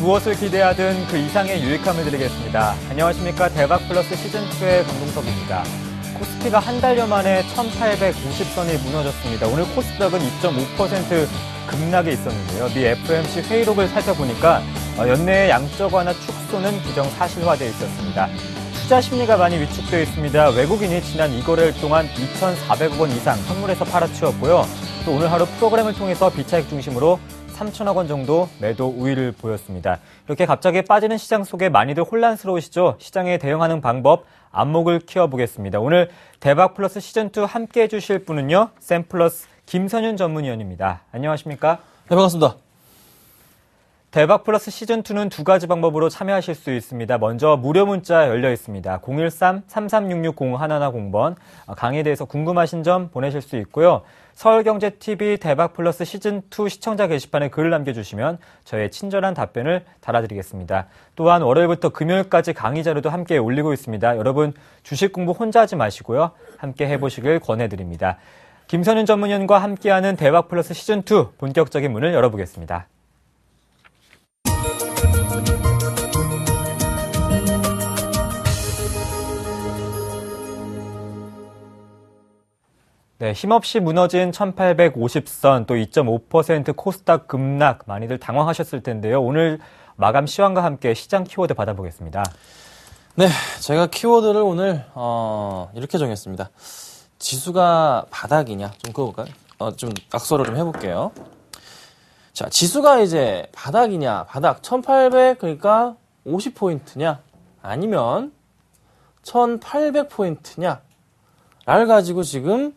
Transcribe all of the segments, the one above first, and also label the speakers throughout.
Speaker 1: 무엇을 기대하든 그 이상의 유익함을 드리겠습니다. 안녕하십니까. 대박플러스 시즌2의 강동석입니다. 코스피가 한 달여 만에 1850선이 무너졌습니다. 오늘 코스닥은 2.5% 급락에 있었는데요. 미 FOMC 회의록을 살펴보니까 연내에 양적 완화 축소는 기정사실화되어 있었습니다. 투자 심리가 많이 위축되어 있습니다. 외국인이 지난 2거래일 동안 2,400억 원 이상 선물에서 팔아치웠고요. 또 오늘 하루 프로그램을 통해서 비차익 중심으로 3천억 원 정도 매도 우위를 보였습니다. 이렇게 갑자기 빠지는 시장 속에 많이들 혼란스러우시죠? 시장에 대응하는 방법, 안목을 키워보겠습니다. 오늘 대박플러스 시즌2 함께해 주실 분은요. 샘플러스 김선윤 전문위원입니다. 안녕하십니까?
Speaker 2: 네, 반갑습니다.
Speaker 1: 대박플러스 시즌2는 두 가지 방법으로 참여하실 수 있습니다. 먼저 무료 문자 열려 있습니다. 013-3366-0110번 강의에 대해서 궁금하신 점 보내실 수 있고요. 서울경제TV 대박플러스 시즌2 시청자 게시판에 글을 남겨주시면 저의 친절한 답변을 달아드리겠습니다. 또한 월요일부터 금요일까지 강의 자료도 함께 올리고 있습니다. 여러분 주식 공부 혼자 하지 마시고요. 함께 해보시길 권해드립니다. 김선윤 전문위원과 함께하는 대박플러스 시즌2 본격적인 문을 열어보겠습니다. 네, 힘없이 무너진 1850선, 또 2.5% 코스닥 급락, 많이들 당황하셨을 텐데요. 오늘 마감 시황과 함께 시장 키워드 받아보겠습니다.
Speaker 2: 네, 제가 키워드를 오늘 이렇게 정했습니다. 지수가 바닥이냐, 좀 그거볼까요? 좀 악서를 좀 해볼게요. 자, 지수가 이제 바닥이냐, 바닥 1800 그러니까 50포인트냐, 아니면 1800포인트냐, 를 가지고 지금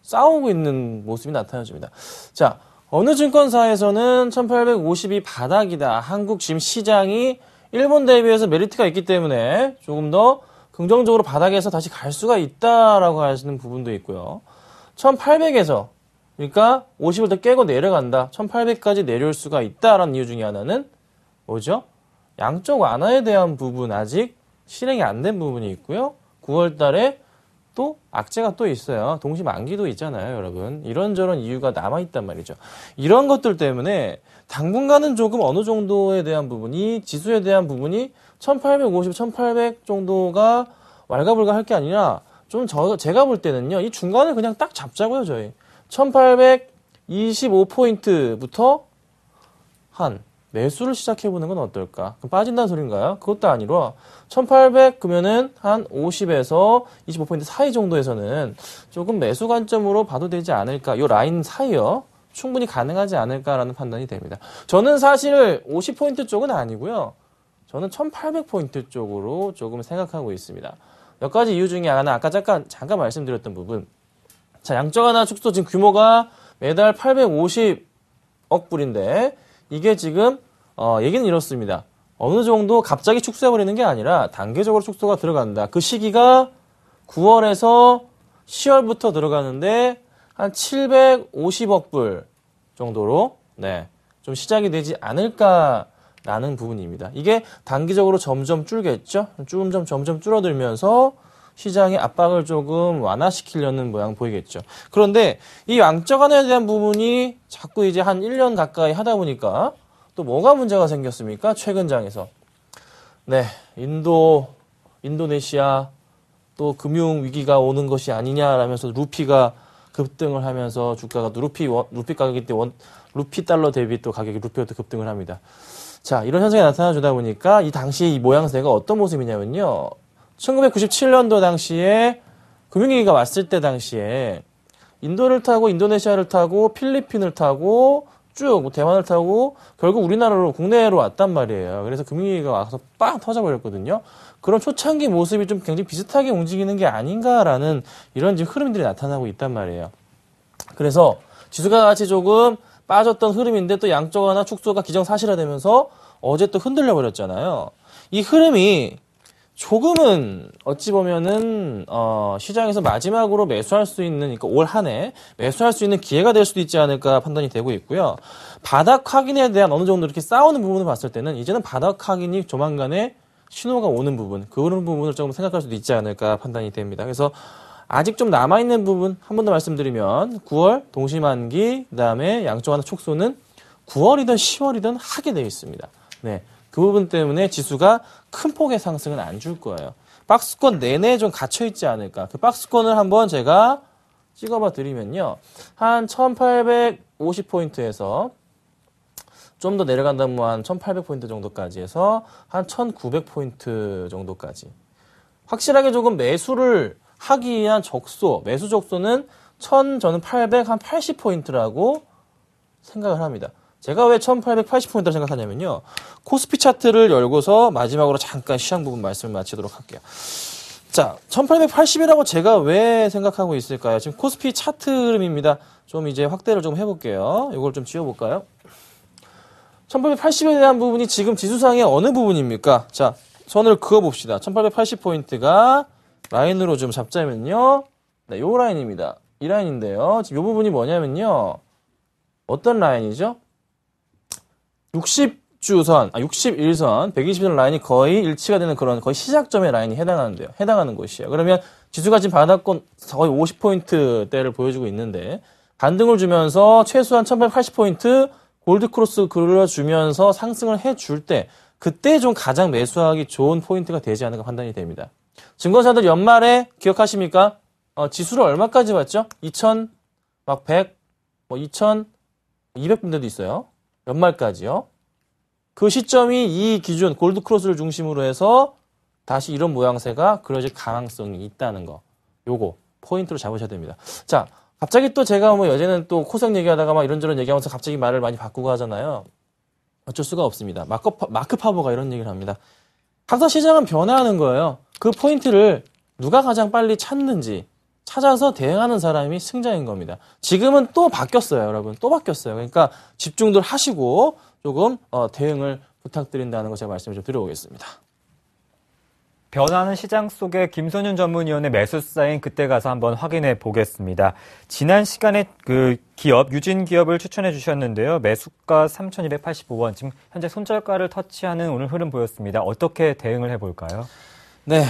Speaker 2: 싸우고 있는 모습이 나타나집니다. 자, 어느 증권사에서는 1850이 바닥이다. 한국 지금 시장이 일본 대비해서 메리트가 있기 때문에 조금 더 긍정적으로 바닥에서 다시 갈 수가 있다라고 하시는 부분도 있고요. 1800에서 그러니까 50을 더 깨고 내려간다. 1800까지 내려올 수가 있다라는 이유 중에 하나는 뭐죠? 양적 완화에 대한 부분 아직 실행이 안 된 부분이 있고요. 9월 달에 또 악재가 또 있어요. 동시 만기도 있잖아요, 여러분. 이런저런 이유가 남아있단 말이죠. 이런 것들 때문에 당분간은 조금 어느 정도에 대한 부분이, 지수에 대한 부분이 1850, 1800 정도가 왈가불가할 게 아니라 좀 제가 볼 때는요, 이 중간을 그냥 딱 잡자고요, 저희. 1825포인트부터 한 매수를 시작해보는 건 어떨까? 그럼 빠진다는 소린가요? 그것도 아니라 1800 그러면은 한 50에서 25포인트 사이 정도에서는 조금 매수 관점으로 봐도 되지 않을까? 요 라인 사이요. 충분히 가능하지 않을까라는 판단이 됩니다. 저는 사실 50포인트 쪽은 아니고요. 저는 1800포인트 쪽으로 조금 생각하고 있습니다. 몇 가지 이유 중에 하나, 아까 잠깐 말씀드렸던 부분. 자, 양적 완화 축소 지금 규모가 매달 850억 불인데, 이게 지금 얘기는 이렇습니다. 어느 정도 갑자기 축소해버리는 게 아니라 단계적으로 축소가 들어간다. 그 시기가 9월에서 10월부터 들어가는데 한 750억 불 정도로 좀 시작이 되지 않을까라는 부분입니다. 이게 단기적으로 점점 줄겠죠. 점점 줄어들면서 시장의 압박을 조금 완화시키려는 모양 보이겠죠. 그런데 이 양적 완화에 대한 부분이 자꾸 이제 한 1년 가까이 하다 보니까 또 뭐가 문제가 생겼습니까? 최근 장에서. 네, 인도네시아 또 금융 위기가 오는 것이 아니냐라면서 루피가 급등을 하면서 주가가 루피 가격이 때 루피 달러 대비 또 가격이 루피가 또 급등을 합니다. 자, 이런 현상이 나타나주다 보니까 이 당시 이 모양새가 어떤 모습이냐면요. 1997년도 당시에 금융위기가 왔을 때 당시에 인도를 타고 인도네시아를 타고 필리핀을 타고 쭉 대만을 타고 결국 우리나라로 국내로 왔단 말이에요. 그래서 금융위기가 와서 빵 터져버렸거든요. 그런 초창기 모습이 좀 굉장히 비슷하게 움직이는 게 아닌가라는 이런 지금 흐름들이 나타나고 있단 말이에요. 그래서 지수가 같이 조금 빠졌던 흐름인데 또 양적 완화 축소가 기정사실화되면서 어제 또 흔들려 버렸잖아요. 이 흐름이 조금은 어찌 보면은 시장에서 마지막으로 매수할 수 있는, 그러니까 올 한 해 매수할 수 있는 기회가 될 수도 있지 않을까 판단이 되고 있고요. 바닥 확인에 대한 어느 정도 이렇게 싸우는 부분을 봤을 때는 이제는 바닥 확인이 조만간에 신호가 오는 부분, 그런 부분을 조금 생각할 수도 있지 않을까 판단이 됩니다. 그래서 아직 좀 남아있는 부분 한 번 더 말씀드리면 9월 동시만기, 그다음에 양적 완화 축소는 9월이든 10월이든 하게 되어 있습니다. 네. 그 부분 때문에 지수가 큰 폭의 상승은 안 줄 거예요. 박스권 내내 좀 갇혀있지 않을까. 그 박스권을 한번 제가 찍어봐 드리면요. 한 1850포인트에서 좀 더 내려간다면 한 1800포인트 정도까지 해서 한 1900포인트 정도까지. 확실하게 조금 매수를 하기 위한 적소, 매수 적소는 저는 800, 한 80포인트라고 생각을 합니다. 제가 왜 1880포인트라고 생각하냐면요. 코스피 차트를 열고서 마지막으로 잠깐 시장 부분 말씀을 마치도록 할게요. 자, 1880이라고 제가 왜 생각하고 있을까요? 지금 코스피 차트 흐름입니다. 좀 이제 확대를 좀 해볼게요. 이걸 좀 지워볼까요? 1880에 대한 부분이 지금 지수상의 어느 부분입니까? 자, 선을 그어봅시다. 1880포인트가 라인으로 좀 잡자면요. 네, 요 라인입니다. 이 라인인데요. 지금 요 부분이 뭐냐면요. 어떤 라인이죠? 60주선, 61선, 120선 라인이 거의 일치가 되는 그런 거의 시작점의 라인이 해당하는 곳이에요. 그러면 지수가 지금 바닥권 거의 50포인트대를 보여주고 있는데 반등을 주면서 최소한 1880포인트 골드크로스 그려주면서 상승을 해줄 때 그때 좀 가장 매수하기 좋은 포인트가 되지 않을까 판단이 됩니다. 증권사들 연말에 기억하십니까? 지수를 얼마까지 봤죠? 2100, 2200분대도 있어요. 연말까지요. 그 시점이 이 기준 골드크로스를 중심으로 해서 다시 이런 모양새가 그려질 가능성이 있다는 거. 요거 포인트로 잡으셔야 됩니다. 자, 갑자기 또 제가 여제는 또 코성 얘기하다가 막 이런저런 얘기하면서 갑자기 말을 많이 바꾸고 하잖아요. 어쩔 수가 없습니다. 마크 파버가 이런 얘기를 합니다. 항상 시장은 변화하는 거예요. 그 포인트를 누가 가장 빨리 찾는지 찾아서 대응하는 사람이 승자인 겁니다. 지금은 또 바뀌었어요, 여러분. 또 바뀌었어요. 그러니까 집중들 하시고 조금 대응을 부탁드린다는 거 제가 말씀을 좀 드려보겠습니다.
Speaker 1: 변화하는 시장 속에 김선윤 전문위원의 매수 사인 그때 가서 한번 확인해 보겠습니다. 지난 시간에 그 기업, 유진 기업을 추천해 주셨는데요. 매수가 3,285원, 지금 현재 손절가를 터치하는 오늘 흐름 보였습니다. 어떻게 대응을 해볼까요?
Speaker 2: 네,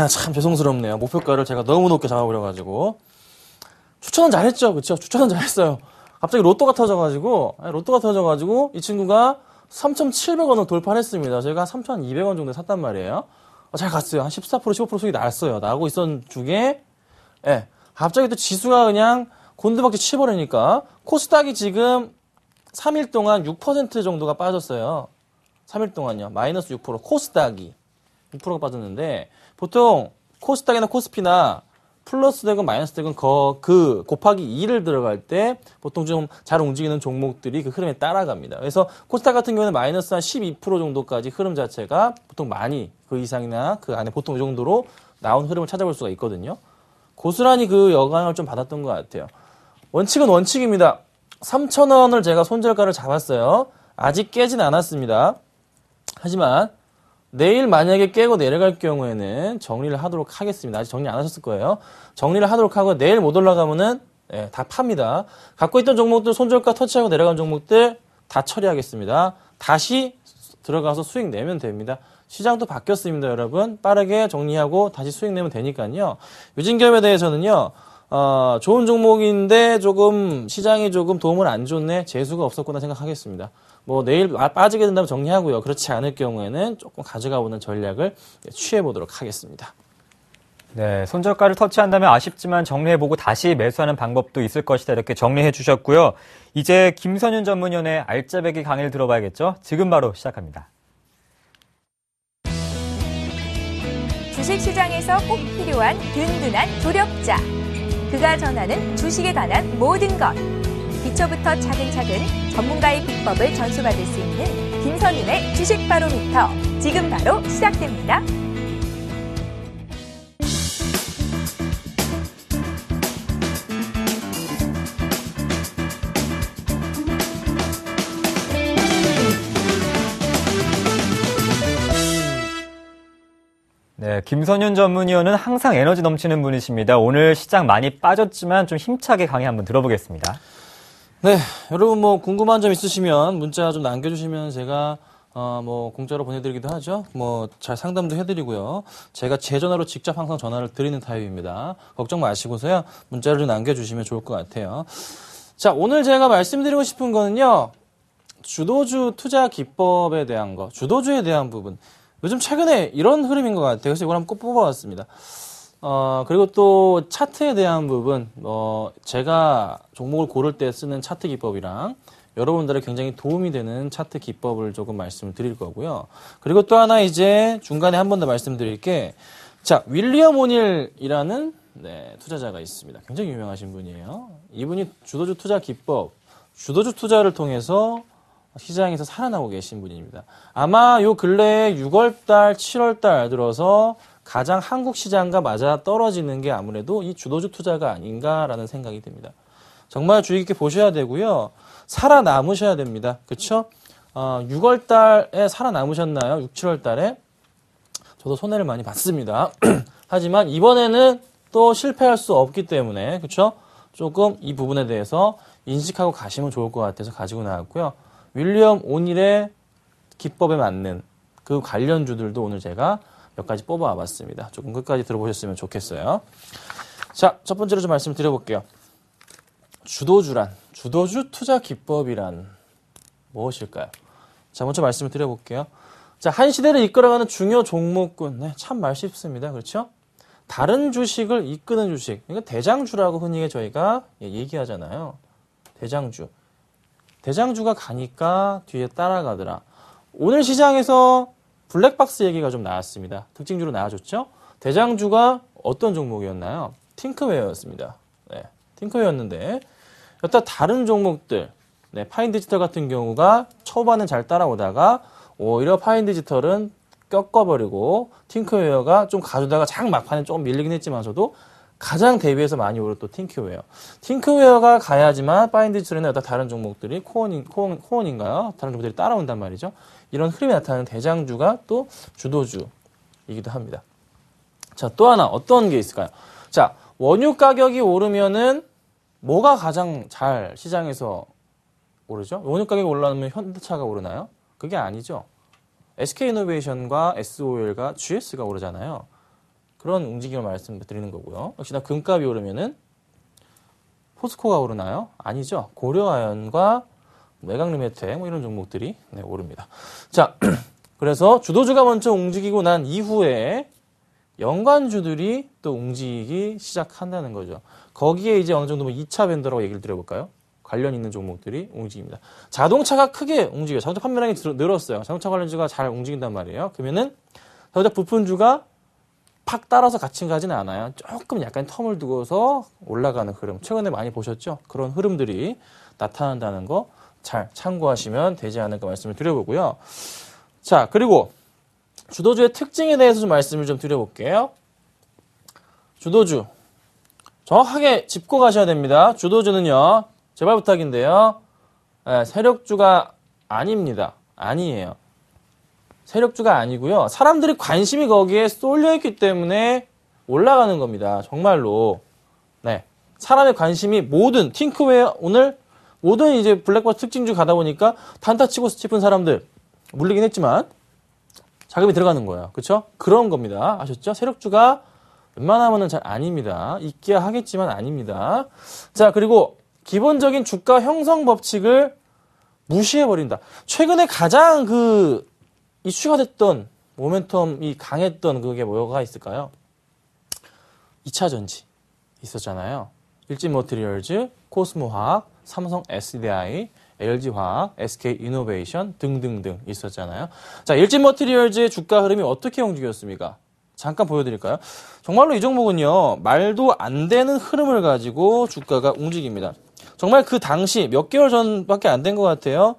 Speaker 2: 참 죄송스럽네요. 목표가를 제가 너무 높게 잡아버려가지고. 추천은 잘했죠, 그쵸? 추천은 잘했어요. 갑자기 로또가 터져가지고, 이 친구가 3,700원을 돌파했습니다. 저희가 3,200원 정도에 샀단 말이에요. 잘 갔어요. 한 14%, 15% 수익이 났어요. 나고 있었던 중에, 예. 갑자기 또 지수가 그냥 곤두박질 치버리니까, 코스닥이 지금 3일 동안 6% 정도가 빠졌어요. 3일 동안요. 마이너스 6%. 코스닥이 6%가 빠졌는데, 보통 코스닥이나 코스피나 플러스 되건 마이너스 되건 그 곱하기 2를 들어갈 때 보통 좀 잘 움직이는 종목들이 그 흐름에 따라갑니다. 그래서 코스닥 같은 경우는 마이너스 한 12% 정도까지 흐름 자체가 보통 많이 그 이상이나 그 안에 보통 이 정도로 나온 흐름을 찾아볼 수가 있거든요. 고스란히 그 영향을 좀 받았던 것 같아요. 원칙은 원칙입니다. 3,000원을 제가 손절가를 잡았어요. 아직 깨진 않았습니다. 하지만 내일 만약에 깨고 내려갈 경우에는 정리를 하도록 하겠습니다. 아직 정리 안 하셨을 거예요. 정리를 하도록 하고 내일 못 올라가면은 다 팝니다. 갖고 있던 종목들 손절가 터치하고 내려간 종목들 다 처리하겠습니다. 다시 들어가서 수익 내면 됩니다. 시장도 바뀌었습니다, 여러분. 빠르게 정리하고 다시 수익 내면 되니까요. 유진기업에 대해서는요. 좋은 종목인데 조금 시장이 조금 도움을 안 줬네. 재수가 없었구나 생각하겠습니다. 내일 빠지게 된다면 정리하고요. 그렇지 않을 경우에는 조금 가져가보는 전략을 취해보도록 하겠습니다.
Speaker 1: 네, 손절가를 터치한다면 아쉽지만 정리해보고 다시 매수하는 방법도 있을 것이다. 이렇게 정리해 주셨고요. 이제 김선윤 전문위원의 알짜배기 강의를 들어봐야겠죠? 지금 바로 시작합니다.
Speaker 3: 주식시장에서 꼭 필요한 든든한 조력자. 그가 전하는 주식에 관한 모든 것. 기초부터 차근차근 전문가의 비법을 전수받을 수 있는 김선윤의 주식 바로미터. 지금 바로 시작됩니다.
Speaker 1: 네, 김선윤 전문위원은 항상 에너지 넘치는 분이십니다. 오늘 시장 많이 빠졌지만 좀 힘차게 강의 한번 들어보겠습니다.
Speaker 2: 네, 여러분 궁금한 점 있으시면 문자 좀 남겨주시면 제가 공짜로 보내드리기도 하죠. 잘 상담도 해드리고요. 제가 제 전화로 직접 항상 전화를 드리는 타입입니다. 걱정 마시고서요. 문자를 좀 남겨주시면 좋을 것 같아요. 자, 오늘 제가 말씀드리고 싶은 거는요. 주도주 투자 기법에 대한 거, 주도주에 대한 부분. 요즘 최근에 이런 흐름인 것 같아요. 그래서 이걸 한번 꼭 뽑아봤습니다. 그리고 또 차트에 대한 부분, 제가 종목을 고를 때 쓰는 차트 기법이랑 여러분들의 굉장히 도움이 되는 차트 기법을 조금 말씀을 드릴 거고요. 그리고 또 하나 이제 중간에 한 번 더 말씀드릴 게, 자, 윌리엄 오닐이라는 투자자가 있습니다. 굉장히 유명하신 분이에요. 이분이 주도주 투자 기법, 주도주 투자를 통해서 시장에서 살아나고 계신 분입니다. 아마 요 근래에 6월달, 7월달 들어서 가장 한국 시장과 맞아 떨어지는 게 아무래도 이 주도주 투자가 아닌가라는 생각이 듭니다. 정말 주의 깊게 보셔야 되고요. 살아남으셔야 됩니다. 그쵸? 6월달에 살아남으셨나요? 6, 7월달에? 저도 손해를 많이 봤습니다. 하지만 이번에는 또 실패할 수 없기 때문에, 그쵸? 조금 이 부분에 대해서 인식하고 가시면 좋을 것 같아서 가지고 나왔고요. 윌리엄 오닐의 기법에 맞는 그 관련주들도 오늘 제가 몇 가지 뽑아와 봤습니다. 조금 끝까지 들어보셨으면 좋겠어요. 자, 첫 번째로 좀 말씀 드려볼게요. 주도주란, 주도주 투자 기법이란 무엇일까요? 자, 먼저 말씀을 드려볼게요. 자, 한 시대를 이끌어가는 중요 종목군. 네, 참 말 쉽습니다. 그렇죠? 다른 주식을 이끄는 주식. 그러니까 대장주라고 흔히 저희가 얘기하잖아요. 대장주. 대장주가 가니까 뒤에 따라가더라. 오늘 시장에서 블랙박스 얘기가 좀 나왔습니다. 특징주로 나와줬죠? 대장주가 어떤 종목이었나요? 팅크웨어였습니다. 네, 팅크웨어였는데 여타 다른 종목들, 파인디지털 같은 경우가 초반은 잘 따라오다가 오히려 파인디지털은 꺾어버리고 팅크웨어가 좀 가져다가 막판에 조금 밀리긴 했지만서도 가장 대비해서 많이 오른 또 팅크웨어. 팅크웨어가 가야지만 파인디지털이나 여타 다른 종목들이 코온인가요? 다른 종목들이 따라온단 말이죠. 이런 흐름이 나타나는 대장주가 또 주도주이기도 합니다. 자, 또 하나 어떤 게 있을까요? 자, 원유 가격이 오르면은 뭐가 가장 잘 시장에서 오르죠? 원유 가격이 올라오면 현대차가 오르나요? 그게 아니죠. SK이노베이션과 SOL과 GS가 오르잖아요. 그런 움직임을 말씀드리는 거고요. 역시나 금값이 오르면은 포스코가 오르나요? 아니죠. 고려아연과 메강리메텍 이런 종목들이 오릅니다. 자, 그래서 주도주가 먼저 움직이고 난 이후에 연관주들이 또 움직이기 시작한다는 거죠. 거기에 이제 어느 정도 2차 밴더라고 얘기를 드려볼까요? 관련 있는 종목들이 움직입니다. 자동차가 크게 움직여요. 자동차 판매량이 늘었어요. 자동차 관련주가 잘 움직인단 말이에요. 그러면은 자동차 부품주가 팍 따라서 같이 가지는 않아요. 조금 약간 텀을 두고서 올라가는 흐름. 최근에 많이 보셨죠? 그런 흐름들이 나타난다는 거 잘 참고하시면 되지 않을까 말씀을 드려보고요. 자, 그리고 주도주의 특징에 대해서 좀 말씀을 좀 드려볼게요. 주도주. 정확하게 짚고 가셔야 됩니다. 주도주는요, 제발 부탁인데요. 세력주가 아닙니다. 아니에요. 세력주가 아니고요. 사람들이 관심이 거기에 쏠려있기 때문에 올라가는 겁니다. 정말로. 네. 사람의 관심이 모든 팅크웨어 오늘 모든 이제 블랙박스 특징주 가다 보니까 단타 치고 싶은 사람들 물리긴 했지만 자금이 들어가는 거예요. 그렇죠? 그런 겁니다. 아셨죠? 세력주가 웬만하면은 잘 아닙니다. 있기야 하겠지만 아닙니다. 자, 그리고 기본적인 주가 형성 법칙을 무시해버린다. 최근에 가장 이슈가 됐던 모멘텀이 강했던 그게 뭐가 있을까요? 2차 전지 있었잖아요. 일진머티리얼즈, 코스모화학, 삼성 SDI, LG화학, SK이노베이션 등등등 있었잖아요. 자, 일진머티리얼즈의 주가 흐름이 어떻게 움직였습니까? 잠깐 보여드릴까요? 정말로 이 종목은요, 말도 안 되는 흐름을 가지고 주가가 움직입니다. 정말 그 당시 몇 개월 전밖에 안 된 것 같아요.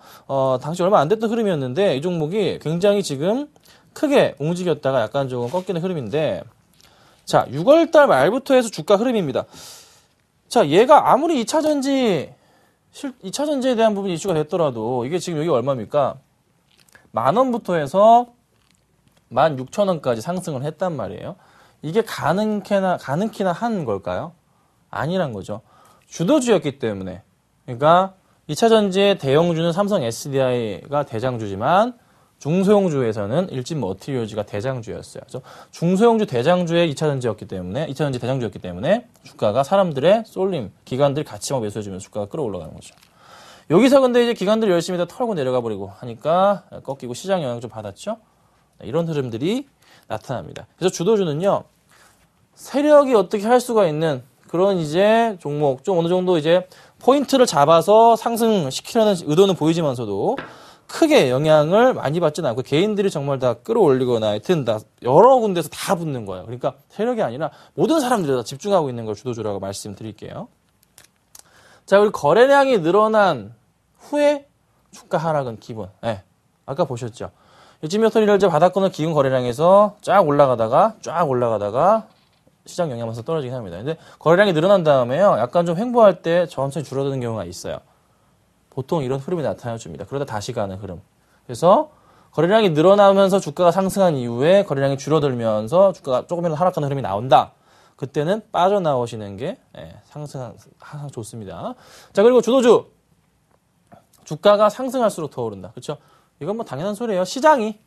Speaker 2: 당시 얼마 안 됐던 흐름이었는데 이 종목이 굉장히 지금 크게 움직였다가 약간 조금 꺾이는 흐름인데, 자, 6월달 말부터 해서 주가 흐름입니다. 자, 얘가 아무리 2차 전지에 대한 부분이 이슈가 됐더라도 이게 지금 여기 얼마입니까? 10,000원부터 해서 16,000원까지 상승을 했단 말이에요. 이게 가능키나 한 걸까요? 아니란 거죠. 주도주였기 때문에. 그러니까 2차 전지의 대형주는 삼성 SDI가 대장주지만 중소형주에서는 일진머티리얼즈가 대장주였어요. 그래서 중소형주 대장주의 2차 전지 대장주였기 때문에 주가가 사람들의 쏠림, 기관들이 같이 매수해주면서 주가가 끌어올라가는 거죠. 여기서 근데 이제 기관들이 열심히 다 털고 내려가 버리고 하니까 꺾이고 시장 영향 좀 받았죠. 이런 흐름들이 나타납니다. 그래서 주도주는요, 세력이 어떻게 할 수가 있는 그런 이제 종목, 좀 어느 정도 이제 포인트를 잡아서 상승시키려는 의도는 보이지만서도 크게 영향을 많이 받지는 않고 개인들이 정말 다 끌어올리거나 하여튼 다 여러 군데서 다 붙는 거예요. 그러니까 세력이 아니라 모든 사람들이 다 집중하고 있는 걸 주도주라고 말씀드릴게요. 자, 그리고 거래량이 늘어난 후에 주가 하락은 기본. 네, 아까 보셨죠. 일지미터리를 이제 바닥권을 기운 거래량에서 쫙 올라가다가 시장 영향하면서 떨어지긴 합니다. 근데 거래량이 늘어난 다음에요, 약간 좀 횡보할 때 천천히 줄어드는 경우가 있어요. 보통 이런 흐름이 나타나줍니다. 그러다 다시 가는 흐름. 그래서 거래량이 늘어나면서 주가가 상승한 이후에 거래량이 줄어들면서 주가가 조금이라도 하락하는 흐름이 나온다. 그때는 빠져나오시는 게 항상 좋습니다. 자, 그리고 주도주. 주가가 상승할수록 더 오른다. 그렇죠? 이건 뭐 당연한 소리예요. 시장이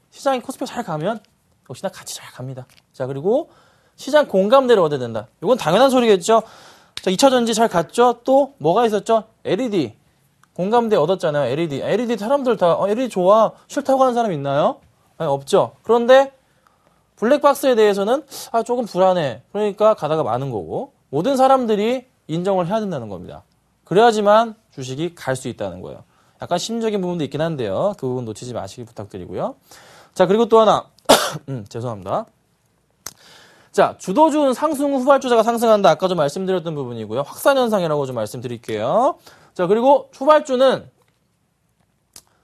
Speaker 2: 코스피 잘 가면 역시나 같이 잘 갑니다. 자, 그리고 시장 공감대를 얻어야 된다. 이건 당연한 소리겠죠? 자, 2차전지 잘 갔죠? 또 뭐가 있었죠? LED. 공감대 얻었잖아요. LED 사람들 다 LED 좋아. 싫다고 하는 사람 있나요? 아니, 없죠. 그런데 블랙박스에 대해서는 조금 불안해. 그러니까 가다가 많은 거고, 모든 사람들이 인정을 해야 된다는 겁니다. 그래야지만 주식이 갈 수 있다는 거예요. 약간 심리적인 부분도 있긴 한데요. 그 부분 놓치지 마시기 부탁드리고요. 자, 그리고 또 하나. 죄송합니다. 자, 주도주는 상승 후 후발주자가 상승한다. 아까 좀 말씀드렸던 부분이고요. 확산현상이라고 좀 말씀드릴게요. 자, 그리고 후발주는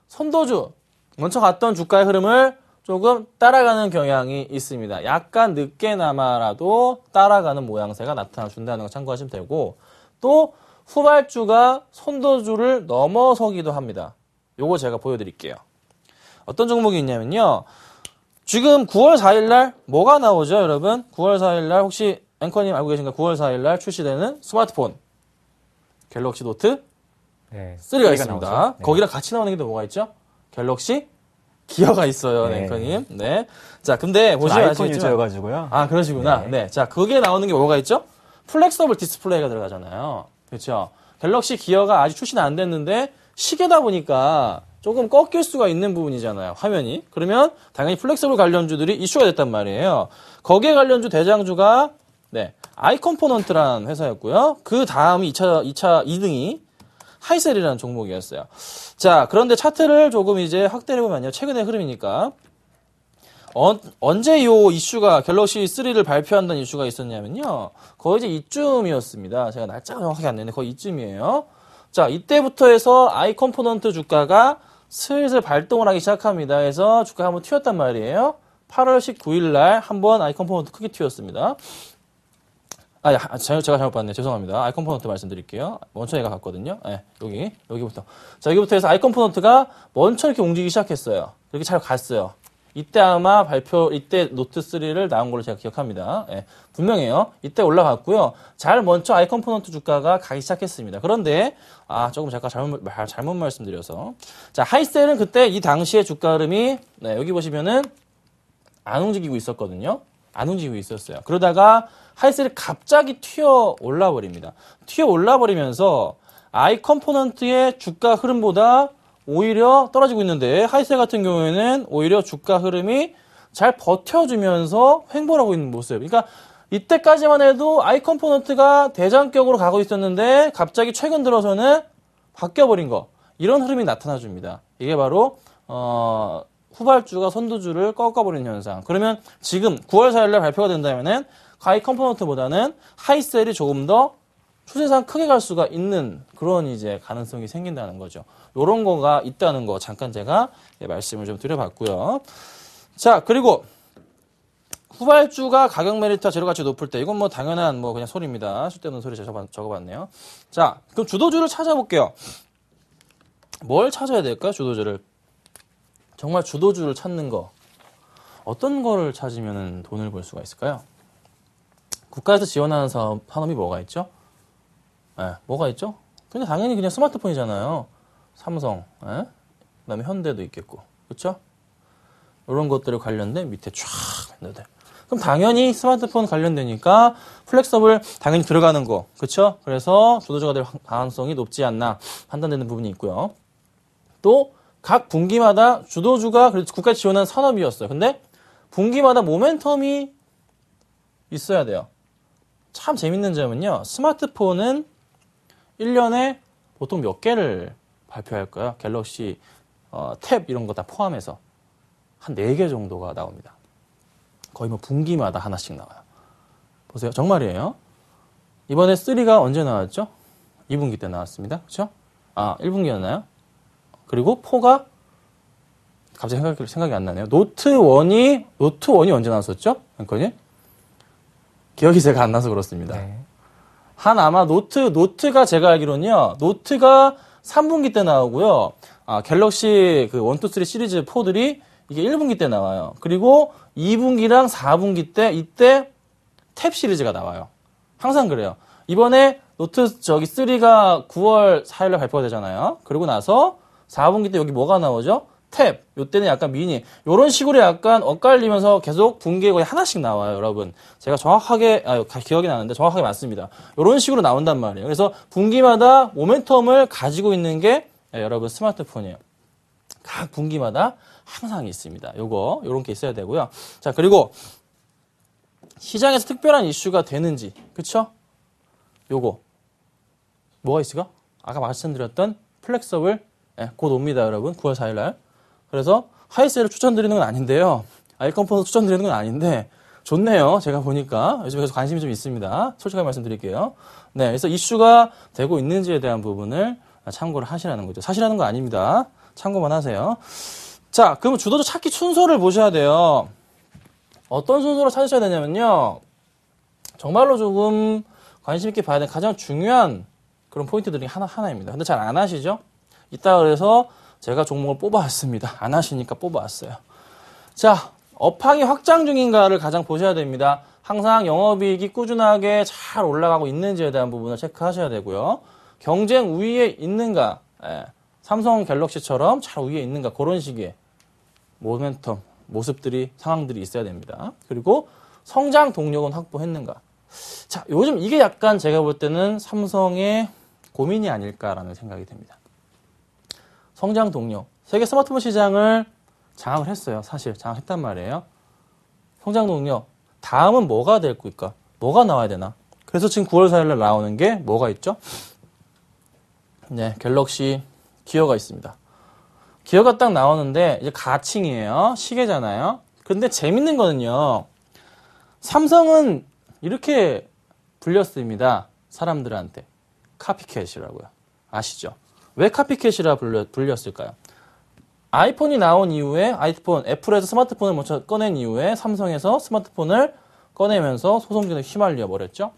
Speaker 2: 선도주, 먼저 갔던 주가의 흐름을 조금 따라가는 경향이 있습니다. 약간 늦게나마라도 따라가는 모양새가 나타나준다는 거 참고하시면 되고, 또 후발주가 선도주를 넘어서기도 합니다. 요거 제가 보여드릴게요. 어떤 종목이 있냐면요. 지금 9월 4일날 뭐가 나오죠, 여러분? 9월 4일날 혹시 앵커님 알고 계신가요? 9월 4일날 출시되는 스마트폰 갤럭시 노트 3가 있습니다.
Speaker 1: 네.
Speaker 2: 거기랑 같이 나오는 게 또 뭐가 있죠? 갤럭시 기어가 있어요,
Speaker 1: 네.
Speaker 2: 앵커님. 네. 자, 근데 보시면
Speaker 1: 아이폰
Speaker 2: 아시겠지만
Speaker 1: 유저여가지고요.
Speaker 2: 아, 그러시구나.
Speaker 1: 네.
Speaker 2: 네. 자, 거기에 나오는 게 뭐가 있죠? 플렉서블 디스플레이가 들어가잖아요. 그렇죠? 갤럭시 기어가 아직 출시는 안 됐는데 시계다 보니까 조금 꺾일 수가 있는 부분이잖아요, 화면이. 그러면 당연히 플렉서블 관련주들이 이슈가 됐단 말이에요. 거기에 관련주 대장주가 아이컴포넌트라는 회사였고요. 그 다음이 2등이 하이셀이라는 종목이었어요. 자, 그런데 차트를 조금 이제 확대해 보면요. 최근의 흐름이니까. 언제 요 이슈가 갤럭시 3를 발표한다는 이슈가 있었냐면요. 거의 이제 이쯤이었습니다. 제가 날짜가 정확하게 안 되는데 거의 이쯤이에요. 자, 이때부터 해서 아이컴포넌트 주가가 슬슬 발동을 하기 시작합니다. 해서 주가가 한번 튀었단 말이에요. 8월 19일 날 한번 아이컴포넌트 크게 튀었습니다. 제가 잘못 봤네요. 죄송합니다. 아이컴포넌트 말씀드릴게요. 먼저 얘가 갔거든요. 네, 여기부터. 자, 여기부터 해서 아이컴포넌트가 먼저 이렇게 움직이기 시작했어요. 이렇게 잘 갔어요. 이때 아마 이때 노트3를 나온 걸로 제가 기억합니다. 네, 분명해요. 이때 올라갔고요. 먼저 아이컴포넌트 주가가 가기 시작했습니다. 그런데, 조금 잠깐 잘못 말씀드려서. 자, 하이셀은 그때 이 당시에 주가 흐름이, 여기 보시면은 안 움직이고 있었거든요. 안 움직이고 있었어요. 그러다가 하이셀이 갑자기 튀어 올라버립니다. 튀어 올라버리면서 아이컴포넌트의 주가 흐름보다 오히려 떨어지고 있는데 하이셀 같은 경우에는 오히려 주가 흐름이 잘 버텨주면서 횡보를 하고 있는 모습. 그러니까 이때까지만 해도 아이컴포넌트가 대장격으로 가고 있었는데 갑자기 최근 들어서는 바뀌어버린 거. 이런 흐름이 나타나줍니다. 이게 바로 후발주가 선두주를 꺾어버리는 현상. 그러면 지금 9월 4일날 발표가 된다면은 아이컴포넌트보다는 하이셀이 조금 더 추세상 크게 갈 수가 있는 그런 이제 가능성이 생긴다는 거죠. 요런 거가 있다는 거 잠깐 제가 말씀을 좀 드려봤고요. 자, 그리고 후발주가 가격 메리트와 재료가치 높을 때 이건 뭐 당연한 뭐 그냥 소리입니다. 쓸데없는 소리 적어봤네요. 자, 그럼 주도주를 찾아볼게요. 뭘 찾아야 될까요? 주도주를. 정말 주도주를 찾는 거. 어떤 거를 찾으면 돈을 벌 수가 있을까요? 국가에서 지원하는 산업이 뭐가 있죠? 뭐가 있죠? 근데 당연히 그냥 스마트폰이잖아요. 삼성, 그다음에 현대도 있겠고, 그렇죠? 이런 것들에 관련된 밑에 쫙 있는데 그럼 당연히 스마트폰 관련되니까 플렉서블 당연히 들어가는 거. 그쵸? 그래서 주도주가 될 가능성이 높지 않나 판단되는 부분이 있고요. 또 각 분기마다 주도주가 그래도 국가 지원한 산업이었어요. 근데 분기마다 모멘텀이 있어야 돼요. 참 재밌는 점은요. 스마트폰은 1년에 보통 몇 개를 발표할까요? 갤럭시 탭 이런 거 다 포함해서 한 4개 정도가 나옵니다. 거의 뭐 분기마다 하나씩 나와요. 보세요. 정말이에요. 이번에 3가 언제 나왔죠? 2분기 때 나왔습니다. 그렇죠? 1분기였나요? 그리고 4가 갑자기 생각이 안 나네요. 노트 1이 언제 나왔었죠? 앵커님? 기억이 제가 안 나서 그렇습니다.
Speaker 1: 네.
Speaker 2: 아마 노트가 제가 알기로는요. 노트가 3분기 때 나오고요. 갤럭시 그 1, 2, 3 시리즈 4들이 이게 1분기 때 나와요. 그리고 2분기랑 4분기 때 이때 탭 시리즈가 나와요. 항상 그래요. 이번에 노트 3가 9월 4일에 발표가 되잖아요. 그리고 나서 4분기 때 여기 뭐가 나오죠? 탭. 요때는 약간 미니. 요런 식으로 약간 엇갈리면서 계속 분기에 거의 하나씩 나와요, 여러분. 제가 정확하게, 기억이 나는데 정확하게 맞습니다. 요런 식으로 나온단 말이에요. 그래서 분기마다 모멘텀을 가지고 있는 게 여러분 스마트폰이에요. 각 분기마다 항상 있습니다. 요런 게 있어야 되고요. 자, 그리고 시장에서 특별한 이슈가 되는지, 그쵸? 뭐가 있을까? 아까 말씀드렸던 플렉서블, 곧 옵니다, 여러분. 9월 4일날. 그래서 하이셀을 추천드리는 건 아닌데요. 아이컴포트 추천드리는 건 아닌데, 좋네요. 제가 보니까. 요즘에 계속 관심이 좀 있습니다. 솔직하게 말씀드릴게요. 네, 그래서 이슈가 되고 있는지에 대한 부분을 참고를 하시라는 거죠. 사실하는 거 아닙니다. 참고만 하세요. 자, 그러면 주도주 찾기 순서를 보셔야 돼요. 어떤 순서로 찾으셔야 되냐면요. 정말로 조금 관심 있게 봐야 되는 가장 중요한 그런 포인트들이 하나입니다. 근데 잘 안 하시죠? 이따 그래서 제가 종목을 뽑아왔습니다. 안 하시니까 뽑아왔어요. 자, 업황이 확장 중인가를 가장 보셔야 됩니다. 항상 영업이익이 꾸준하게 잘 올라가고 있는지에 대한 부분을 체크하셔야 되고요. 경쟁 우위에 있는가, 삼성 갤럭시처럼 잘 우위에 있는가, 그런 식의 모멘텀, 모습들이, 상황들이 있어야 됩니다. 그리고 성장 동력은 확보했는가. 자, 요즘 이게 약간 제가 볼 때는 삼성의 고민이 아닐까라는 생각이 듭니다. 성장 동력. 세계 스마트폰 시장을 장악을 했어요. 사실 장악했단 말이에요. 성장 동력. 다음은 뭐가 될 걸까? 뭐가 나와야 되나? 그래서 지금 9월 4일날 나오는 게 뭐가 있죠? 네, 갤럭시 기어가 있습니다. 기어가 딱 나오는데 이제 가칭이에요. 시계잖아요. 근데 재밌는 거는요. 삼성은 이렇게 불렸습니다. 사람들한테. 카피캣이라고요. 아시죠? 왜 카피캣이라 불렸을까요? 아이폰이 나온 이후에 애플에서 스마트폰을 먼저 꺼낸 이후에 삼성에서 스마트폰을 꺼내면서 소송전에 휘말려 버렸죠.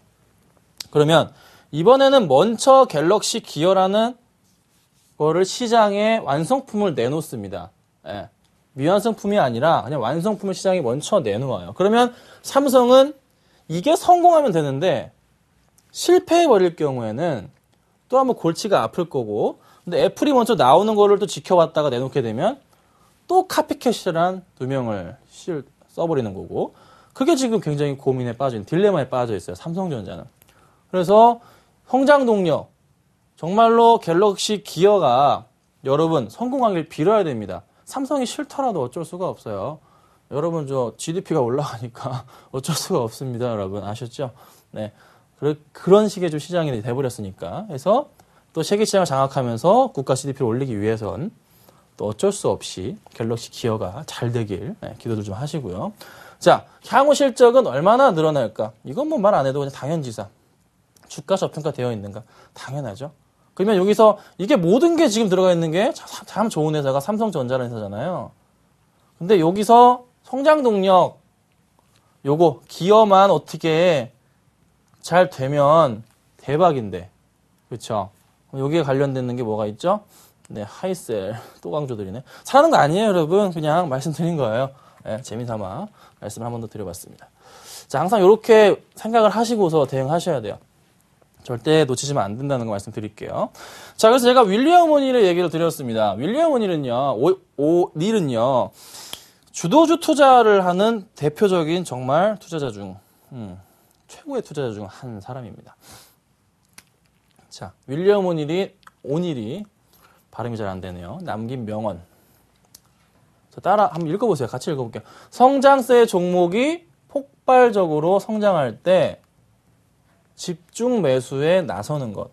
Speaker 2: 그러면 이번에는 먼저 갤럭시 기어라는 거를 시장에 완성품을 내놓습니다. 미완성품이 아니라 그냥 완성품을 시장에 먼저 내놓아요. 그러면 삼성은 이게 성공하면 되는데 실패해버릴 경우에는 또 한번 골치가 아플 거고, 근데 애플이 먼저 나오는 거를 또 지켜왔다가 내놓게 되면 또 카피캣이란 두 명을 써버리는 거고, 그게 지금 굉장히 고민에 빠진, 딜레마에 빠져 있어요. 삼성전자는. 그래서 성장 동력, 정말로 갤럭시 기어가 여러분 성공하길 빌어야 됩니다. 삼성이 싫더라도 어쩔 수가 없어요. 여러분 GDP가 올라가니까 어쩔 수가 없습니다. 여러분 아셨죠? 네, 그런 식의 좀 시장이 돼버렸으니까. 그래서 또 세계 시장을 장악하면서 국가 GDP를 올리기 위해선 또 어쩔 수 없이 갤럭시 기어가 잘 되길 기도들 좀 하시고요. 자, 향후 실적은 얼마나 늘어날까? 이건 뭐 말 안 해도 그냥 당연지사. 주가 저평가 되어 있는가? 당연하죠. 그러면 여기서 이게 모든 게 지금 들어가 있는 게 참 좋은 회사가 삼성전자라는 회사잖아요. 근데 여기서 성장 동력, 요거 기어만 어떻게 잘 되면 대박인데, 그렇죠? 여기에 관련되는 게 뭐가 있죠? 네, 하이셀 또 강조드리네. 사는 거 아니에요, 여러분. 그냥 말씀드린 거예요. 네, 재미삼아 말씀을 한 번 더 드려봤습니다. 자, 항상 이렇게 생각을 하시고서 대응하셔야 돼요. 절대 놓치시면 안 된다는 거 말씀드릴게요. 자, 그래서 제가 윌리엄 오닐의 얘기를 드렸습니다. 윌리엄 오닐은요, 닐은요, 주도주 투자를 하는 대표적인 정말 투자자 중 최고의 투자자 중 한 사람입니다. 자, 윌리엄 오닐이 발음이 잘 안 되네요. 남긴 명언. 자, 따라 한번 읽어보세요. 같이 읽어볼게요. 성장세 종목이 폭발적으로 성장할 때 집중 매수에 나서는 것.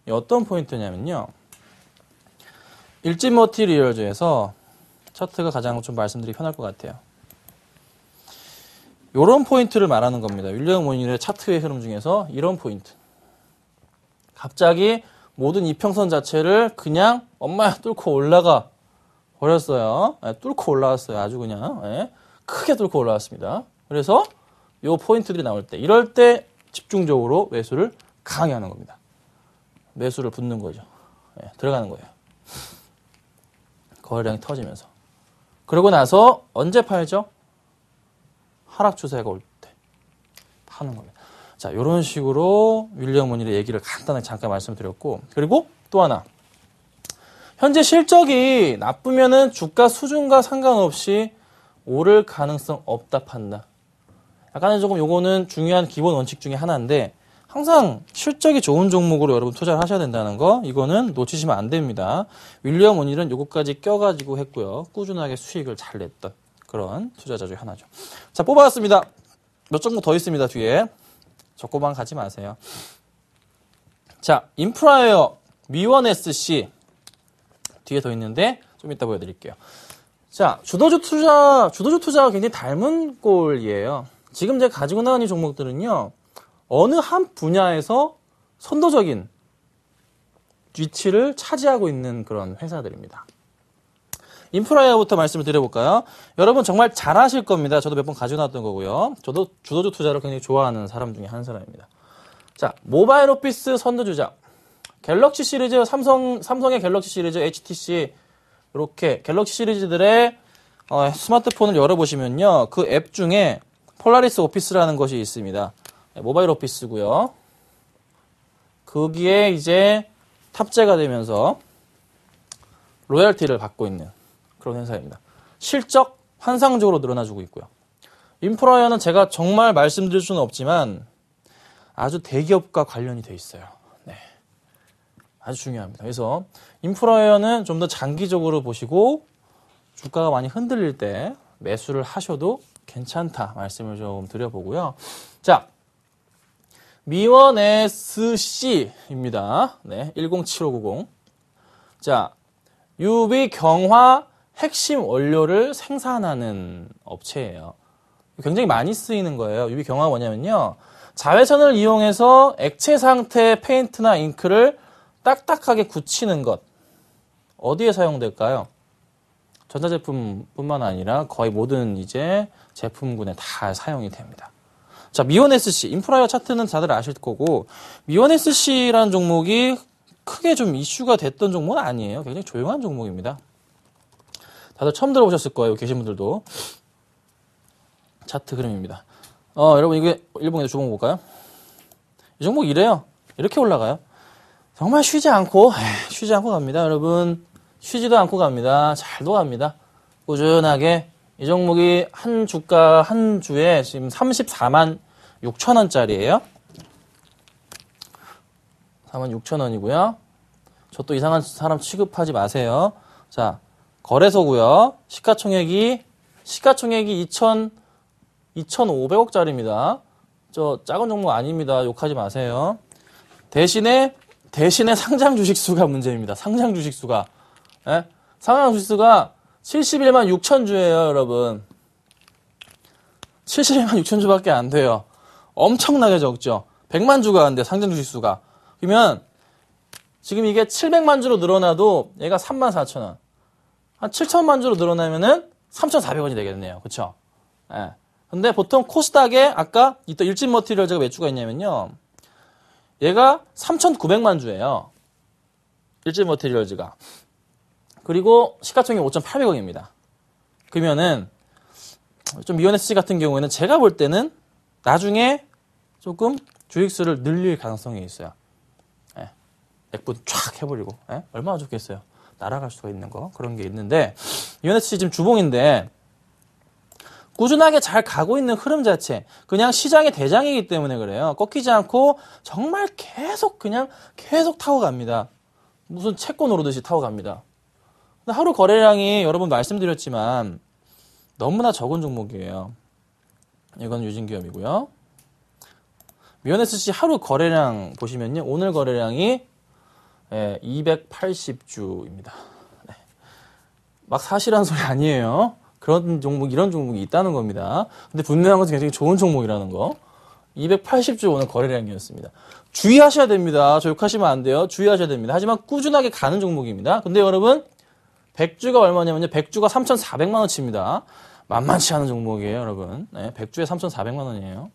Speaker 2: 어떤 포인트냐면요. 일진 머티리얼즈에서 차트가 가장 좀 말씀드리기 편할 것 같아요. 이런 포인트를 말하는 겁니다. 윌리엄 오닐의 차트의 흐름 중에서 이런 포인트. 갑자기 모든 이평선 자체를 그냥 엄마 뚫고 올라가 버렸어요. 뚫고 올라왔어요. 아주 그냥 크게 뚫고 올라왔습니다. 그래서 이 포인트들이 나올 때 이럴 때 집중적으로 매수를 강하게 하는 겁니다. 매수를 붙는 거죠. 들어가는 거예요. 거래량이 터지면서. 그러고 나서 언제 팔죠? 하락 추세가 올 때 파는 겁니다. 자, 이런 식으로 윌리엄 오닐의 얘기를 간단하게 잠깐 말씀드렸고, 그리고 또 하나. 현재 실적이 나쁘면은 주가 수준과 상관없이 오를 가능성 없다 판다. 약간은 조금 요거는 중요한 기본 원칙 중에 하나인데, 항상 실적이 좋은 종목으로 여러분 투자를 하셔야 된다는 거, 이거는 놓치시면 안 됩니다. 윌리엄 오닐은 요거까지 껴가지고 했고요. 꾸준하게 수익을 잘 냈던 그런 투자자 중에 하나죠. 자, 뽑아왔습니다. 몇 종목 더 있습니다, 뒤에. 적고만 가지 마세요. 자, 인프라웨어, 미원 SC. 뒤에 더 있는데, 좀 이따 보여드릴게요. 자, 주도주 투자가 굉장히 닮은 꼴이에요. 지금 제가 가지고 나온 이 종목들은요, 어느 한 분야에서 선도적인 위치를 차지하고 있는 그런 회사들입니다. 인프라웨어부터 말씀을 드려볼까요? 여러분 정말 잘 아실 겁니다. 저도 몇 번 가지고 나왔던 거고요. 저도 주도주 투자를 굉장히 좋아하는 사람 중에 한 사람입니다. 자, 모바일 오피스 선두주자. 갤럭시 시리즈, 삼성의 갤럭시 시리즈, HTC, 이렇게 갤럭시 시리즈들의 스마트폰을 열어보시면요. 그 앱 중에 폴라리스 오피스라는 것이 있습니다. 모바일 오피스고요. 거기에 이제 탑재가 되면서 로열티를 받고 있는 그런 회사입니다. 실적 환상적으로 늘어나주고 있고요. 인프라웨어는 제가 정말 말씀드릴 수는 없지만 아주 대기업과 관련이 돼 있어요. 네, 아주 중요합니다. 그래서 인프라웨어는 좀 더 장기적으로 보시고 주가가 많이 흔들릴 때 매수를 하셔도 괜찮다 말씀을 좀 드려보고요. 자, 미원 SC입니다. 네, 107590. 자, UV 경화 핵심 원료를 생산하는 업체예요. 굉장히 많이 쓰이는 거예요. UV 경화가 뭐냐면요. 자외선을 이용해서 액체 상태의 페인트나 잉크를 딱딱하게 굳히는 것. 어디에 사용될까요? 전자제품뿐만 아니라 거의 모든 이제 제품군에 다 사용이 됩니다. 자, 미원 SC. 인프라웨어 차트는 다들 아실 거고, 미원 SC라는 종목이 크게 좀 이슈가 됐던 종목은 아니에요. 굉장히 조용한 종목입니다. 다들 처음 들어보셨을 거예요. 계신 분들도. 차트 흐름입니다. 여러분 이게 일봉에서 주봉 볼까요? 이 종목 이래요. 이렇게 올라가요. 정말 쉬지 않고 갑니다. 여러분 쉬지도 않고 갑니다. 잘도 갑니다. 꾸준하게 이 종목이 한 주가 한 주에 지금 34만 6천 원짜리예요. 4만 6천 원이고요. 저 또 이상한 사람 취급하지 마세요. 자, 거래소고요. 시가총액이 2,500억짜리입니다. 저 작은 종목 아닙니다. 욕하지 마세요. 대신에 상장 주식 수가 문제입니다. 상장 주식 수가. 예? 상장 주식 수가 71만 6천 주예요, 여러분. 71만 6천 주밖에 안 돼요. 엄청나게 적죠. 100만 주가 안 돼요, 상장 주식 수가. 그러면 지금 이게 700만 주로 늘어나도 얘가 3만 4천 원. 한 7천만 주로 늘어나면은 3,400원이 되겠네요. 그쵸? 예. 근데 보통 코스닥에 아까 이또 일진 머티리얼즈가 몇 주가 있냐면요. 얘가 3,900만 주예요. 일진 머티리얼즈가. 그리고 시가총액 5,800억입니다. 그러면은 좀 미원 SC 같은 경우에는 제가 볼 때는 나중에 조금 주식수를 늘릴 가능성이 있어요. 예. 액분 쫙 해버리고. 예? 얼마나 좋겠어요. 날아갈 수가 있는 거. 그런 게 있는데 미원 SC 지금 주봉인데 꾸준하게 잘 가고 있는 흐름 자체, 그냥 시장의 대장이기 때문에 그래요. 꺾이지 않고 정말 계속 타고 갑니다. 무슨 채권 오르듯이 타고 갑니다. 근데 하루 거래량이 여러분 말씀드렸지만 너무나 적은 종목이에요. 이건 유진기업이고요. 미온SC 하루 거래량 보시면요. 오늘 거래량이 280주입니다. 네. 막 사실한 소리 아니에요. 그런 종목, 이런 종목이 있다는 겁니다. 근데 분명한 것은 굉장히 좋은 종목이라는 거. 280주 오늘 거래량이었습니다. 주의하셔야 됩니다. 저 욕하시면 안 돼요. 주의하셔야 됩니다. 하지만 꾸준하게 가는 종목입니다. 근데 여러분, 100주가 얼마냐면요. 100주가 3,400만원치입니다. 만만치 않은 종목이에요, 여러분. 네, 100주에 3,400만원이에요.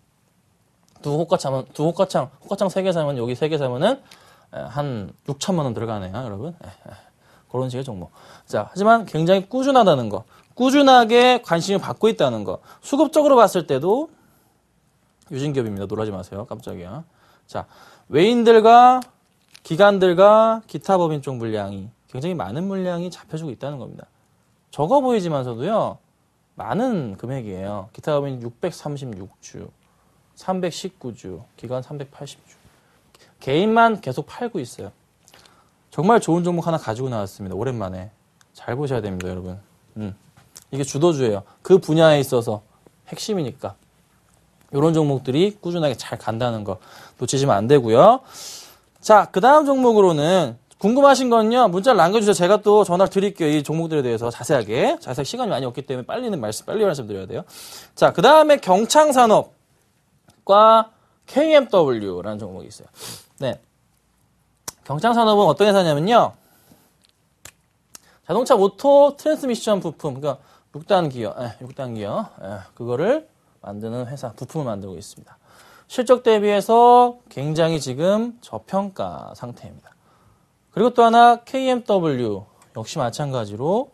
Speaker 2: 호가창 3개 사면, 여기 3개 사면은 한 6천만원 들어가네요, 여러분. 그런 식의 종목. 자, 하지만 굉장히 꾸준하다는 거. 꾸준하게 관심을 받고 있다는 거. 수급적으로 봤을 때도 유진기업입니다. 놀라지 마세요. 깜짝이야. 자, 외인들과 기관들과 기타 법인 쪽 물량이 굉장히 많은 물량이 잡혀주고 있다는 겁니다. 적어 보이지만서도요. 많은 금액이에요. 기타 법인 636주, 319주, 기관 380주. 개인만 계속 팔고 있어요. 정말 좋은 종목 하나 가지고 나왔습니다. 오랜만에. 잘 보셔야 됩니다, 여러분. 이게 주도주예요. 그 분야에 있어서 핵심이니까. 이런 종목들이 꾸준하게 잘 간다는 거 놓치시면 안 되고요. 자, 그 다음 종목으로는 궁금하신 건요. 문자를 남겨주세요. 제가 또 전화를 드릴게요. 이 종목들에 대해서 자세하게 시간이 많이 없기 때문에 빨리 말씀드려야 돼요. 자, 그 다음에 경창산업과 KMW라는 종목이 있어요. 네. 경창산업은 어떤 회사냐면요. 자동차 모터 트랜스미션 부품, 그러니까 6단 기어, 그거를 만드는 회사, 부품을 만들고 있습니다. 실적 대비해서 굉장히 지금 저평가 상태입니다. 그리고 또 하나 KMW 역시 마찬가지로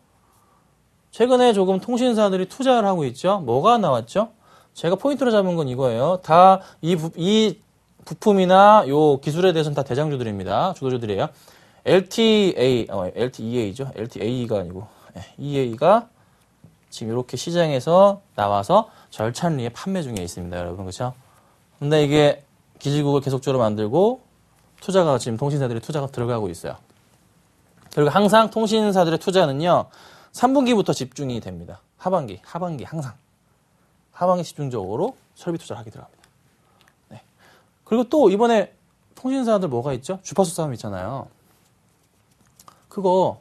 Speaker 2: 최근에 조금 통신사들이 투자를 하고 있죠. 뭐가 나왔죠? 제가 포인트로 잡은 건 이거예요. 다 이 부품이나 요 기술에 대해서는 다 대장주들입니다. 주도주들이에요. LTEA죠. LTA가 아니고 EA가 지금 이렇게 시장에서 나와서 절찬리에 판매 중에 있습니다, 여러분. 그렇죠? 근데 이게 기지국을 계속적으로 만들고 투자가 지금 통신사들이 투자가 들어가고 있어요. 그리고 항상 통신사들의 투자는요. 3분기부터 집중이 됩니다. 하반기 항상. 하반기 집중적으로 설비 투자를 하게 들어갑니다. 네. 그리고 또 이번에 통신사들 뭐가 있죠? 주파수 싸움 있잖아요. 그거